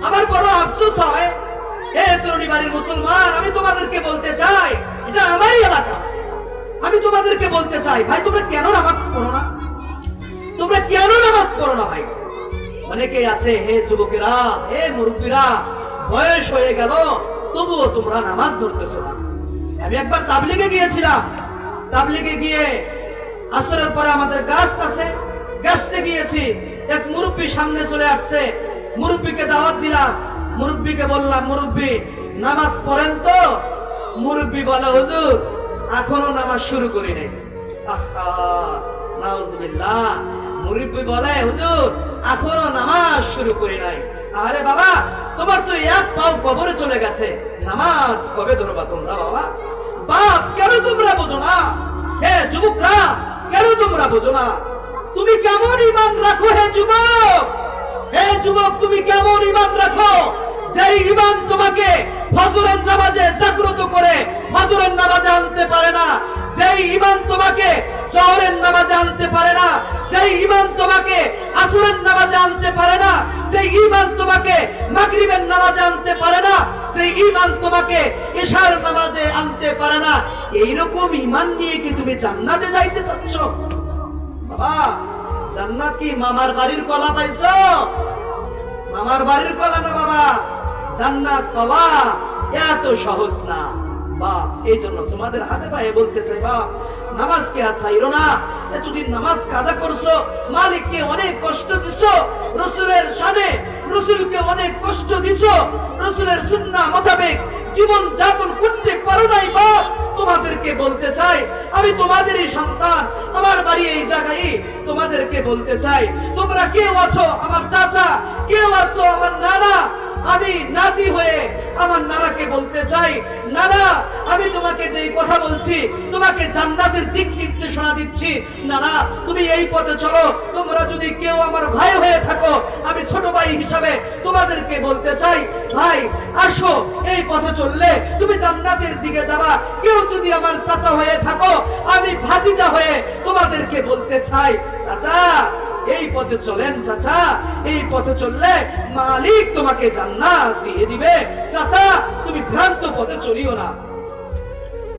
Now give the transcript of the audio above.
আমার বড় আফসোস হয়, হে তরুণী বাড়ির মুসলমান, আমি তোমাদেরকে বলতে চাই, এটা আমারই এলাকা। আমি তোমাদেরকে বলতে চাই, ভাই তোমরা কেন নামাজ পড়ো না? তোমরা কেন নামাজ পড়ো না ভাই? অনেকে আছে, হে যুবকেরা, হে মুরব্বীরা, বয়স হয়ে গেল তবুও তোমরা নামাজ ধরতেছো না। আমি একবার তাবলিগে গিয়েছিলাম। তাবলিগে গিয়ে আসরের পরে আমাদের গাছটা আছে, গাছতে গিয়েছি। এক মুরব্বী সামনে চলে আসছে, মুরব্বীকে দাওয়াত দিলাম। মুরব্বীকে বললাম, মুরব্বী নামাজ পড়েন তো? মুরব্বী বলে, হুজুর এখনো নামাজ শুরু করি নাই। আহা, নাউজুবিল্লাহ। মুরব্বী বলে, হুজুর এখনো নামাজ শুরু করি নাই। আরে বাবা, তোমার তো এক পাও কবরে চলে গেছে, নামাজ কবে ধরবা তোমরা? বাবা বাপ, কেন তোমরা বোঝো না? হে যুবকরা, কেন তোমরা বোঝো না? তুমি কেমন ঈমান রাখো হে যুবক? হে যুবক, তুমি কেমন ঈমান রাখো? যেই ঈমান তোমাকে ফজরের নামাজে জাগ্রত করে ফজরের নামাজে আনতে পারে না, যেই ঈমান তোমাকে জোহরের নামাজে আনতে পারে না, যেই ঈমান তোমাকে আসরের নামাজে আনতে পারে না, যেই ঈমান তোমাকে মাগরিবের নামাজে আনতে পারে না, যেই ঈমান তোমাকে ইশার নামাজে আনতে পারে না, এইরকম ঈমান নিয়ে কি তুমি জান্নাতে যাইতে চাচ্ছ? বাবা, জান্নাত কি মামার বাড়ির কলা পাইছো? মামার বাড়ির কলা না বাবা। জান্নাত পাওয়া এত সহজ না বাপ। এই জন্য তোমাদের হাতে পায়ে বলতে চাই, বাপ নামাজকে আর ছাইরো না। এতদিন নামাজ কাজা করছো, মালিককে অনেক কষ্ট দিছো, রসুলের শানে রসুলকে অনেক কষ্ট দিছো, রসুলের সুন্নাহ মোতাবেক জীবন যাপন করতে পারো নাই বাপ। তোমাদেরকে বলতে চাই, আমি তোমাদেরই সন্তান, আমার বাড়ি এই জায়গায়। তোমাদেরকে বলতে চাই, তোমরা কেউ আছো আমার চাচা, কেউ আছো আমার নানা। আমি নাতি হয়ে আমার নানাকে বলতে চাই, নানা আমি তোমাকে যেই কথা বলছি, তোমাকে জান্নাতের দিক নির্দেশনা দিচ্ছি। নানা তুমি এই পথে চলো। তোমরা যদি কেউ আমার ভাই হয়ে থাকো, আমি ছোট ভাই হিসাবে তোমাদেরকে বলতে চাই, ভাই আসো, এই পথে চললে তুমি জান্নাতের দিকে যাবা। কেউ যদি আমার চাচা হয়ে থাকো, আমি ভাতিজা হয়ে তোমাদেরকে বলতে চাই, চাচা এই পথে চলেন, চাচা এই পথে চললে মালিক তোমাকে জান্নাত দিয়ে দিবে। চাচা তুমি ভ্রান্ত পথে চলিও না।